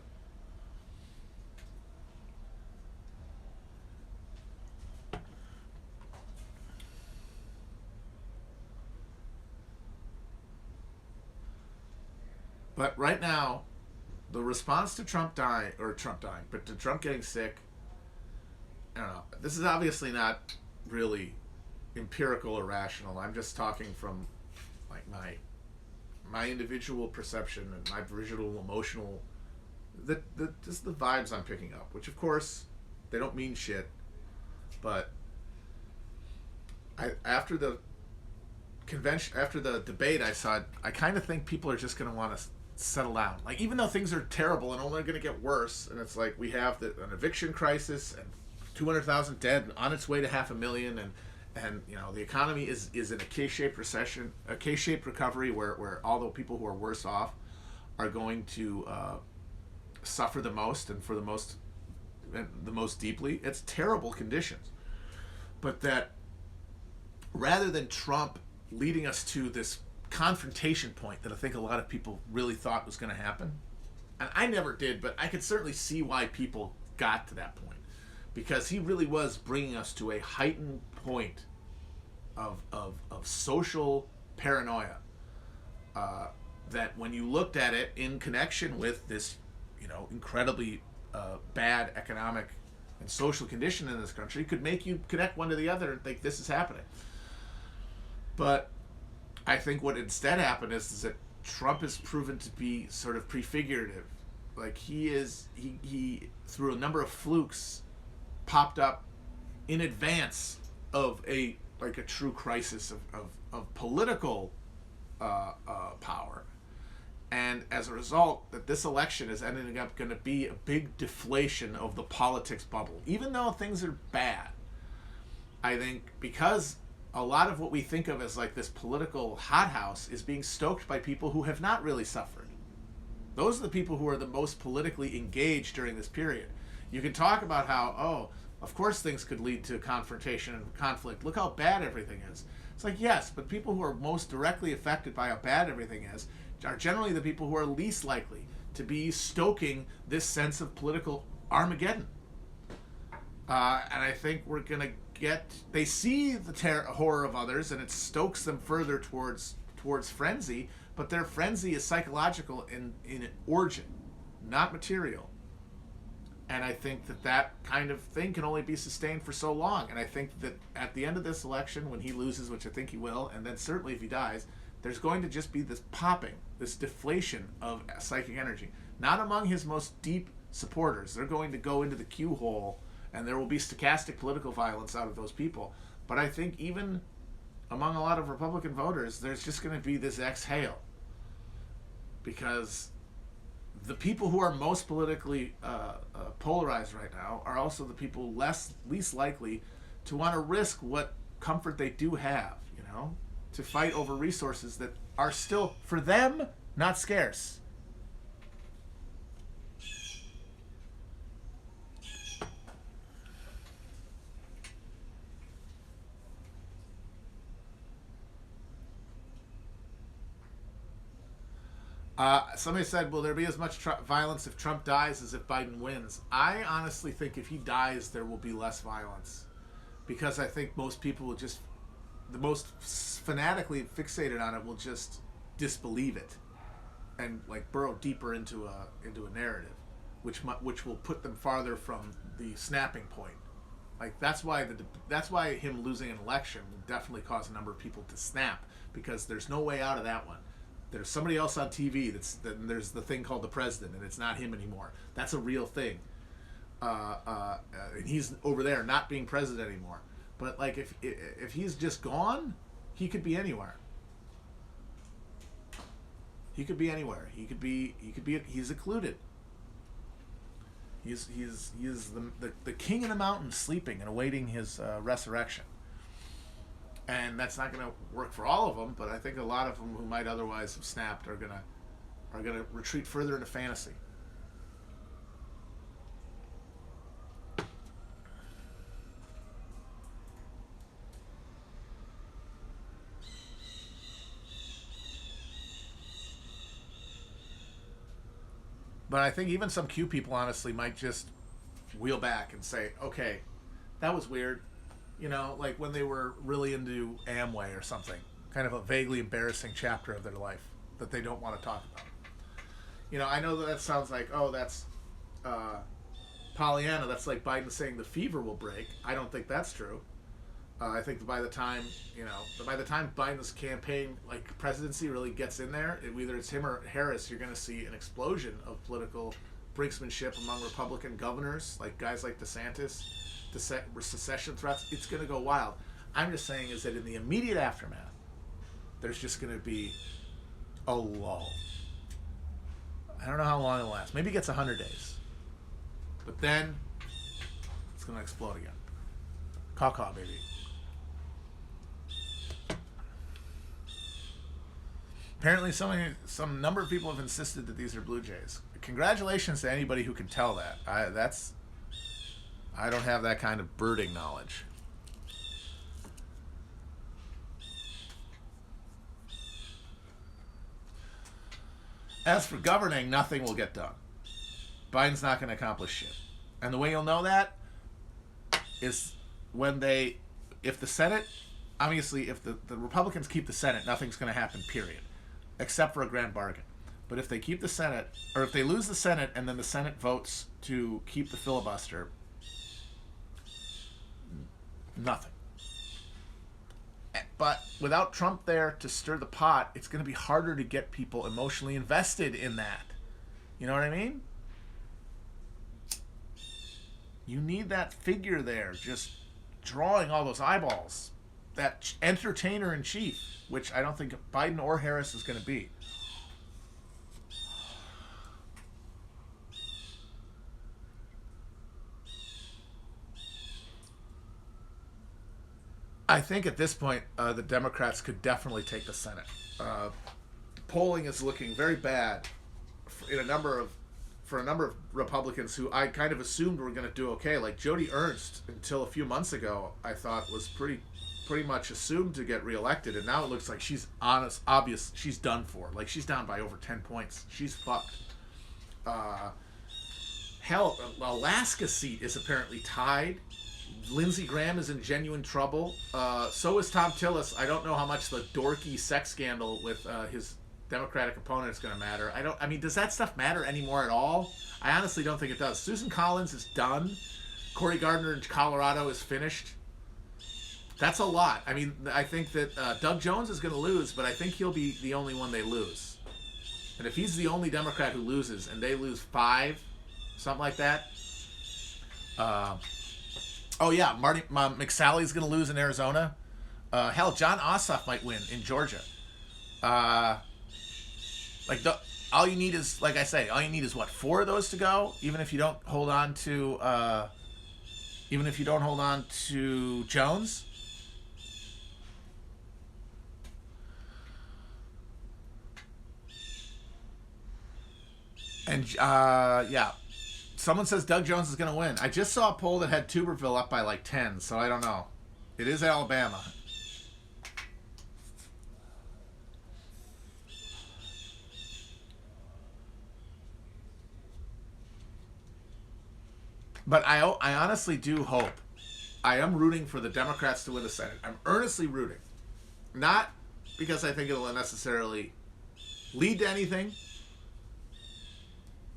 But right now, the response to Trump getting sick, I don't know. This is obviously not really empirical or rational. I'm just talking from like my individual perception and my visual, emotional, just the vibes I'm picking up. Which, of course, they don't mean shit. But after the convention, after the debate, I kind of think people are just going to want to settle down. Like, even though things are terrible and only going to get worse, and it's like we have an eviction crisis and 200,000 dead, on its way to 500,000, and the economy is in a K-shaped recession, a K-shaped recovery where all the people who are worse off are going to suffer the most and the most deeply. It's terrible conditions. But that rather than Trump leading us to this confrontation point that I think a lot of people really thought was going to happen, and I never did, but I could certainly see why people got to that point, because he really was bringing us to a heightened point of social paranoia. That when you looked at it in connection with this, incredibly bad economic and social condition in this country, could make you connect one to the other and think this is happening. But I think what instead happened is that Trump is proven to be sort of prefigurative. Like he through a number of flukes popped up in advance of a true crisis of political power. And as a result, that this election is ending up going to be a big deflation of the politics bubble. Even though things are bad, I think because a lot of what we think of as like this political hothouse is being stoked by people who have not really suffered. Those are the people who are the most politically engaged during this period. You can talk about how, of course things could lead to confrontation and conflict. Look how bad everything is. It's like, yes, but people who are most directly affected by how bad everything is are generally the people who are least likely to be stoking this sense of political Armageddon. And I think we're going to they see the horror of others, and it stokes them further towards frenzy, but their frenzy is psychological in origin, not material. And I think that kind of thing can only be sustained for so long. And I think that at the end of this election, when he loses, which I think he will, and then certainly if he dies, there's going to just be this popping, this deflation of psychic energy. Not among his most deep supporters. They're going to go into the Q hole, and there will be stochastic political violence out of those people. But I think even among a lot of Republican voters, there's just going to be this exhale. Because the people who are most politically polarized right now are also the people least likely to want to risk what comfort they do have, to fight over resources that are still, for them, not scarce. Somebody said, will there be as much violence if Trump dies as if Biden wins? I honestly think if he dies, there will be less violence. Because I think most people will just, the most fanatically fixated on it will just disbelieve it and like burrow deeper into a narrative, which will put them farther from the snapping point. Like that's why him losing an election will definitely cause a number of people to snap, because there's no way out of that one. There's somebody else on TV there's the thing called the president, and it's not him anymore. That's a real thing. And he's over there not being president anymore. But like if he's just gone, he could be anywhere. He could be anywhere. He's occluded. He's the king of the mountain, sleeping and awaiting his resurrection. And that's not going to work for all of them, but I think a lot of them who might otherwise have snapped are gonna retreat further into fantasy. But I think even some Q people honestly might just wheel back and say, okay, that was weird. Like when they were really into Amway or something, kind of a vaguely embarrassing chapter of their life that they don't want to talk about. I know that sounds like, that's Pollyanna. That's like Biden saying the fever will break. I don't think that's true. I think by the time Biden's campaign, like presidency, really gets in there, whether it's him or Harris, you're going to see an explosion of political brinksmanship among Republican governors, like guys like DeSantis. Secession threats, it's going to go wild. I'm just saying is that in the immediate aftermath, there's just going to be a lull. I don't know how long it'll last. Maybe it gets 100 days. But then, it's going to explode again. Caw-caw, baby. Apparently, some number of people have insisted that these are Blue Jays. Congratulations to anybody who can tell that. I don't have that kind of birding knowledge. As for governing, nothing will get done. Biden's not going to accomplish shit. And the way you'll know that is when if the Senate obviously, if the Republicans keep the Senate, nothing's going to happen, period, except for a grand bargain. But if they keep the Senate, or if they lose the Senate and then the Senate votes to keep the filibuster, nothing. But without Trump there to stir the pot, it's going to be harder to get people emotionally invested in that. You know what I mean? You need that figure there just drawing all those eyeballs. That entertainer in chief, which I don't think Biden or Harris is going to be. I think at this point, the Democrats could definitely take the Senate. Polling is looking very bad for a number of Republicans who I kind of assumed were going to do okay. Like Joni Ernst, until a few months ago, I thought was pretty much assumed to get reelected, and now it looks like she's obvious she's done for. Like she's down by over 10 points. She's fucked. Hell, Alaska seat is apparently tied. Lindsey Graham is in genuine trouble. So is Tom Tillis. I don't know how much the dorky sex scandal with his Democratic opponent is going to matter. I mean, does that stuff matter anymore at all? I honestly don't think it does. Susan Collins is done. Cory Gardner in Colorado is finished. That's a lot. I mean, I think that Doug Jones is going to lose, but I think he'll be the only one they lose. And if he's the only Democrat who loses, and they lose 5, something like that. Oh yeah, Marty McSally's going to lose in Arizona. Hell, John Ossoff might win in Georgia. All you need is, like I say, all you need is what, 4 of those to go. Even if you don't hold on to Jones. And yeah. Someone says Doug Jones is going to win. I just saw a poll that had Tuberville up by like 10, so I don't know. It is Alabama. But I honestly do hope. I am rooting for the Democrats to win the Senate. I'm earnestly rooting. Not because I think it will necessarily lead to anything,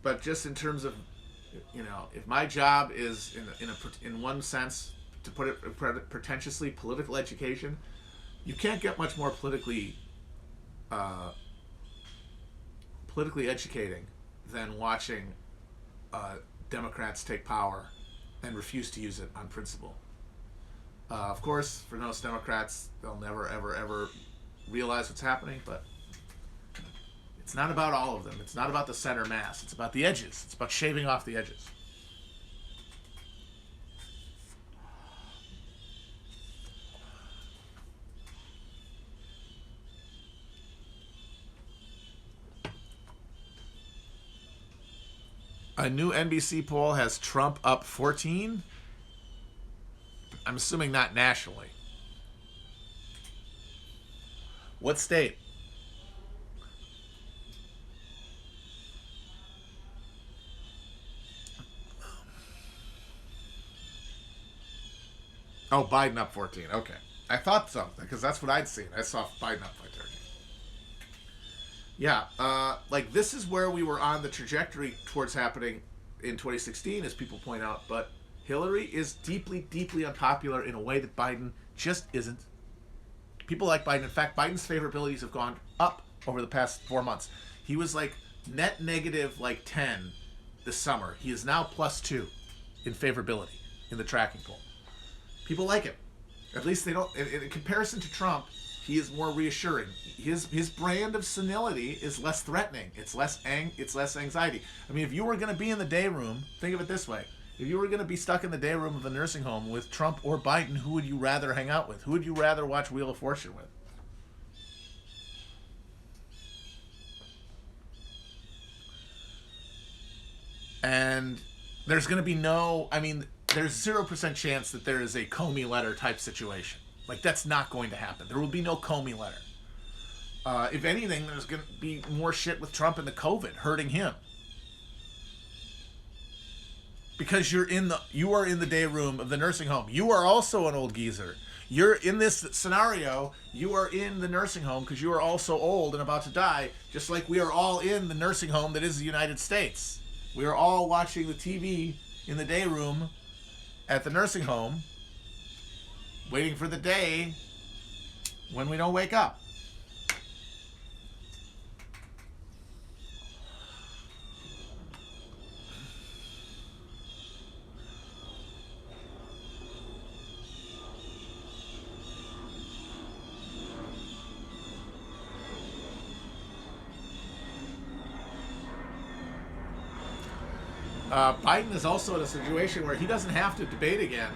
but just in terms of, you know, if my job is in one sense, to put it pretentiously, political education, you can't get much more politically educating than watching Democrats take power and refuse to use it on principle. Of course, for most Democrats, they'll never ever realize what's happening, but it's not about all of them. It's not about the center mass. It's about the edges. It's about shaving off the edges. A new NBC poll has Trump up 14. I'm assuming not nationally. What state? Oh, Biden up 14. Okay. I thought so, because that's what I'd seen. I saw Biden up by 13. Yeah, like this is where we were on the trajectory towards happening in 2016, as people point out, but Hillary is deeply, deeply unpopular in a way that Biden just isn't. People like Biden. In fact, Biden's favorabilities have gone up over the past 4 months. He was like net negative like 10 this summer. He is now +2 in favorability in the tracking poll. People like him. At least they don't. In comparison to Trump, he is more reassuring. His brand of senility is less threatening. It's less anxiety. I mean, if you were going to be in the day room, think of it this way. If you were going to be stuck in the day room of a nursing home with Trump or Biden, who would you rather hang out with? Who would you rather watch Wheel of Fortune with? And there's going to be there's 0% chance that there is a Comey letter type situation. Like, that's not going to happen. There will be no Comey letter. If anything, there's going to be more shit with Trump and the COVID hurting him. Because you are in the day room of the nursing home. You are also an old geezer. You're in this scenario, you are in the nursing home because you are also old and about to die, just like we are all in the nursing home that is the United States. We are all watching the TV in the day room at the nursing home, waiting for the day when we don't wake up. Biden is also in a situation where he doesn't have to debate again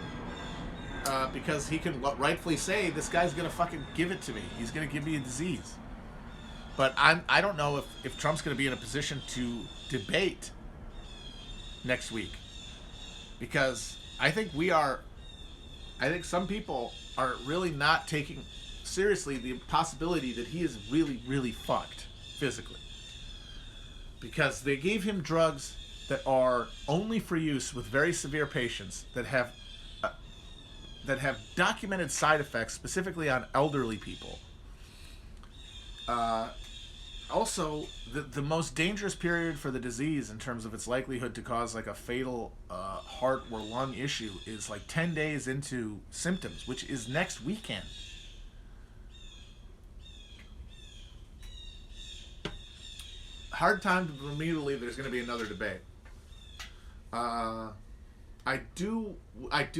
because he can rightfully say, this guy's going to fucking give it to me. He's going to give me a disease. But I don't know if Trump's going to be in a position to debate next week. Because I think some people are really not taking seriously the possibility that he is really, really fucked physically. Because they gave him drugs that are only for use with very severe patients that have documented side effects, specifically on elderly people. Also, the most dangerous period for the disease in terms of its likelihood to cause like a fatal heart or lung issue is like 10 days into symptoms, which is next weekend. Hard time for me to believe there's going to be another debate. I do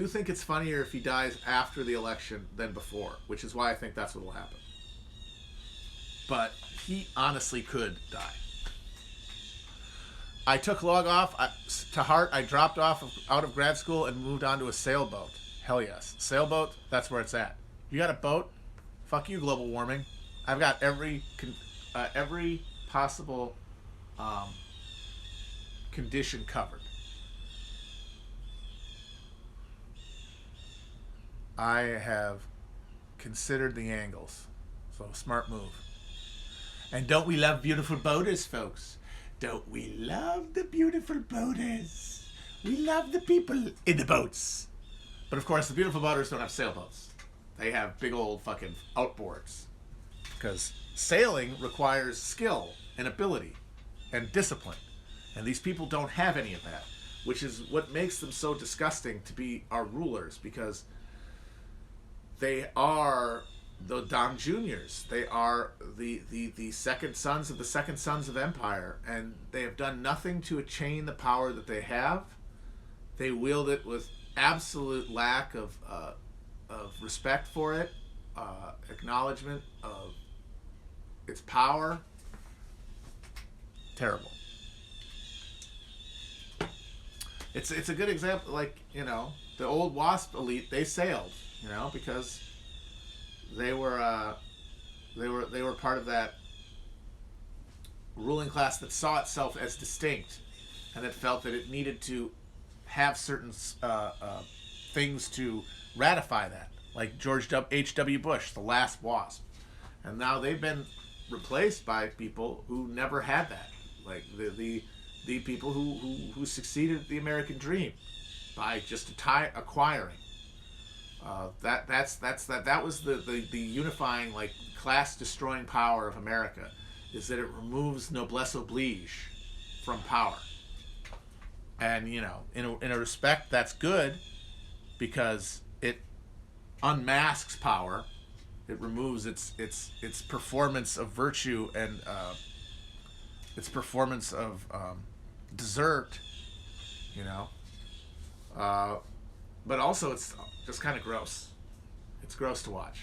think it's funnier if he dies after the election than before, which is why I think that's what will happen. But he honestly could die. I took log off to heart. I dropped off out of grad school and moved on to a sailboat. Hell yes. Sailboat, that's where it's at. You got a boat? Fuck you, global warming. I've got every possible condition covered. I have considered the angles. So, smart move. And don't we love beautiful boaters, folks? Don't we love the beautiful boaters? We love the people in the boats. But of course, the beautiful boaters don't have sailboats. They have big old fucking outboards. Because sailing requires skill and ability and discipline. And these people don't have any of that. Which is what makes them so disgusting to be our rulers. Because they are the Dom Juniors. They are the second sons of the second sons of empire, and they have done nothing to attain the power that they have. They wield it with absolute lack of respect for it, acknowledgement of its power. Terrible. It's a good example, like, you know, the old WASP elite, they sailed. You know, because they were part of that ruling class that saw itself as distinct, and that felt that it needed to have certain things to ratify that, like George H.W. Bush, the last WASP, and now they've been replaced by people who never had that, like the people who succeeded the American dream by just acquiring. That was the unifying, like, class destroying power of America, is that it removes noblesse oblige from power. And, you know, in a respect, that's good because it unmasks power. It removes its performance of virtue and its performance of desert, you know. But also, it's just kind of gross. It's gross to watch.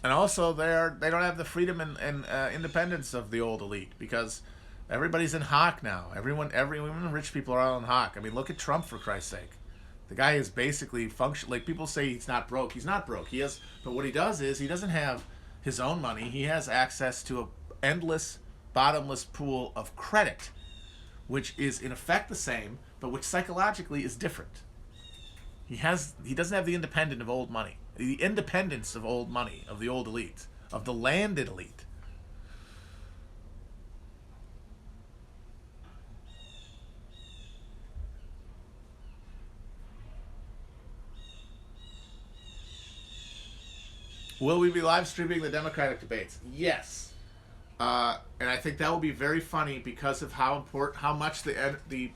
And also, they don't have the freedom and independence of the old elite, because everybody's in hock now. Everyone rich people are all in hock. I mean, look at Trump, for Christ's sake. The guy is basically like, people say he's not broke. He's not broke. He has, but what he does is he doesn't have his own money. He has access to an endless, bottomless pool of credit, which is in effect the same, but which psychologically is different. He doesn't have the independence of old money. The independence of old money, of the old elite, of the landed elite. Will we be live streaming the Democratic debates? Yes. And I think that will be very funny because of how important, how much the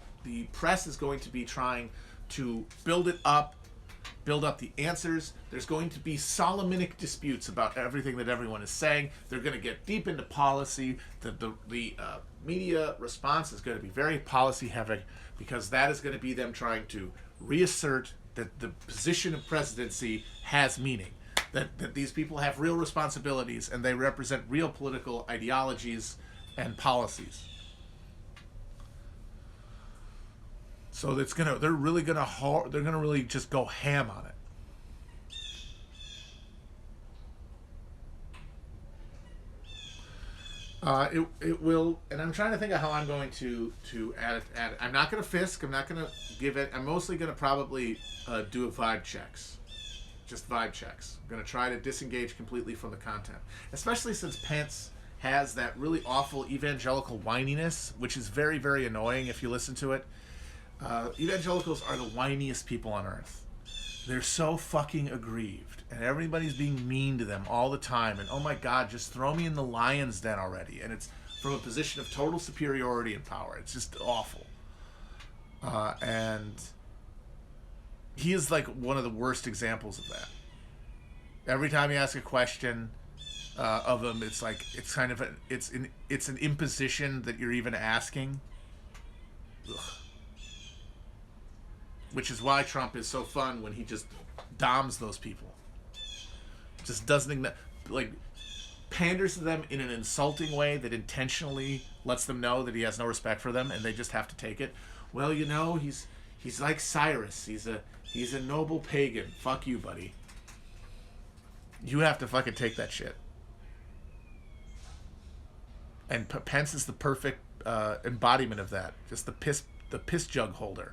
press is going to be trying to build up the answers. There's going to be Solomonic disputes about everything that everyone is saying. They're going to get deep into policy. The media response is going to be very policy heavy because that is going to be them trying to reassert that the position of presidency has meaning. That these people have real responsibilities and they represent real political ideologies and policies. So they're gonna really just go ham on it. It will, and I'm trying to think of how I'm going to add it. I'm not gonna Fisk. I'm not gonna give it. I'm mostly gonna probably do a vibe checks. Just vibe checks. I'm going to try to disengage completely from the content. Especially since Pence has that really awful evangelical whininess, which is very, very annoying if you listen to it. Evangelicals are the whiniest people on earth. They're so fucking aggrieved. And everybody's being mean to them all the time. And oh my God, just throw me in the lion's den already. And it's from a position of total superiority and power. It's just awful. And he is like one of the worst examples of that. Every time you ask a question of him, it's like it's kind of it's an imposition that you're even asking. Ugh. Which is why Trump is so fun when he just doms those people. Just doesn't like panders to them in an insulting way that intentionally lets them know that he has no respect for them and they just have to take it. Well, you know, he's like Cyrus. He's a noble pagan. Fuck you, buddy. You have to fucking take that shit. And Pence is the perfect embodiment of that. Just the piss jug holder.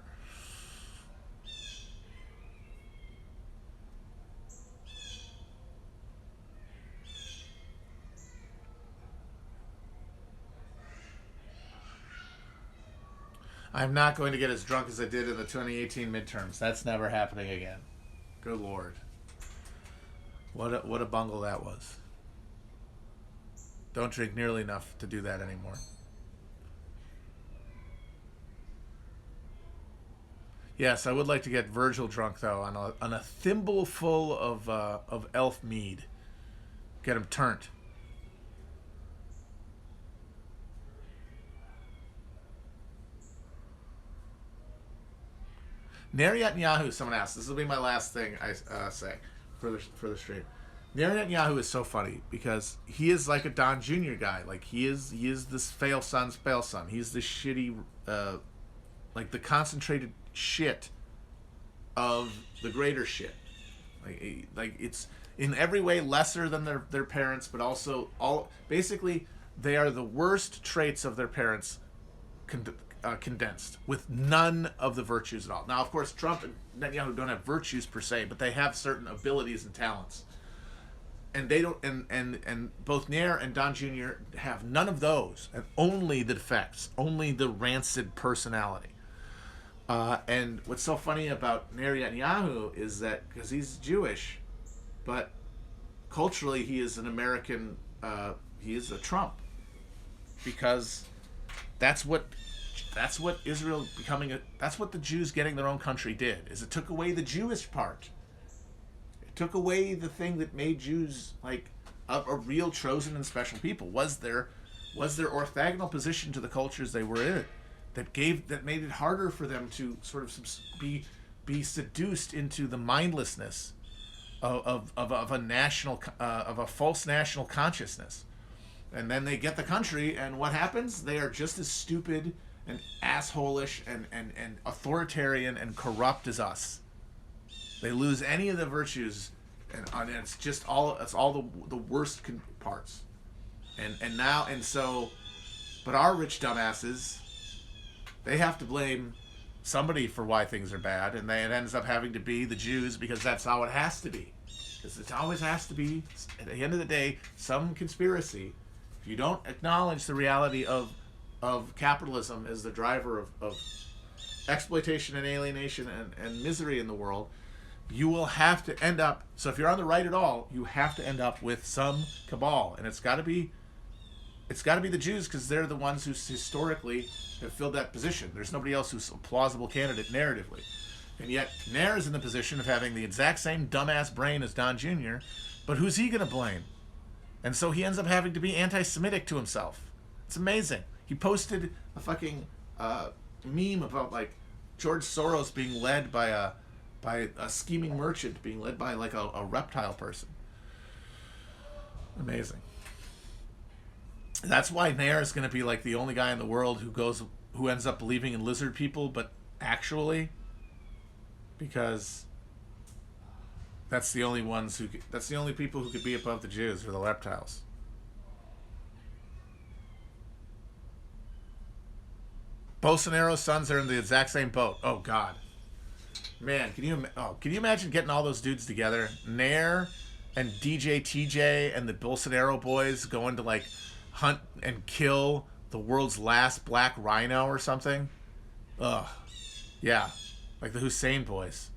I'm not going to get as drunk as I did in the 2018 midterms. That's never happening again. Good Lord. What a bungle that was. Don't drink nearly enough to do that anymore. Yes, I would like to get Virgil drunk though on a thimble full of elf mead. Get him turned. Netanyahu, someone asked. This will be my last thing I say for the stream. Netanyahu is so funny because he is like a Don Jr. guy. Like he is this fail son. He's the shitty, like the concentrated shit of the greater shit. Like it's in every way lesser than their parents, but also basically they are the worst traits of their parents condensed with none of the virtues at all. Now, of course, Trump and Netanyahu don't have virtues per se, but they have certain abilities and talents. And they don't, and both Nair and Don Jr. have none of those, and only the defects, only the rancid personality. And what's so funny about Netanyahu is that because he's Jewish, but culturally he is an American. He is a Trump because that's what Israel becoming that's what the Jews getting their own country did. Is it took away the Jewish part. It took away the thing that made Jews like a real chosen and special people. Was their orthogonal position to the cultures they were in that made it harder for them to sort of be seduced into the mindlessness of a false national consciousness. And then they get the country, and what happens? They are just as stupid and assholish and authoritarian and corrupt as us. They lose any of the virtues, and it's just all the worst parts. But our rich dumbasses, they have to blame somebody for why things are bad, and it ends up having to be the Jews because that's how it has to be. Because it always has to be, at the end of the day, some conspiracy. If you don't acknowledge the reality of capitalism as the driver of exploitation and alienation and misery in the world, you will have to end up, so if you're on the right at all, you have to end up with some cabal. And it's got to be the Jews, because they're the ones who historically have filled that position. There's nobody else who's a plausible candidate narratively. And yet, Nair is in the position of having the exact same dumbass brain as Don Jr., but who's he going to blame? And so he ends up having to be anti-Semitic to himself. It's amazing. He posted a fucking meme about, like, George Soros being led by a scheming merchant, being led by, like, a reptile person. Amazing. That's why Nair is going to be, like, the only guy in the world who ends up believing in lizard people, but actually... because that's the only people who could be above the Jews, or the reptiles. Bolsonaro's sons are in the exact same boat. Oh God, man, can you imagine getting all those dudes together, Nair and DJ TJ and the Bolsonaro boys going to, like, hunt and kill the world's last black rhino or something? Ugh, yeah. Like the Hussein boys.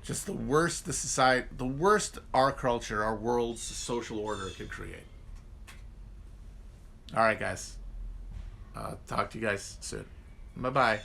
Just the worst the worst our culture, our world's social order could create. All right, guys. Talk to you guys soon. Bye-bye.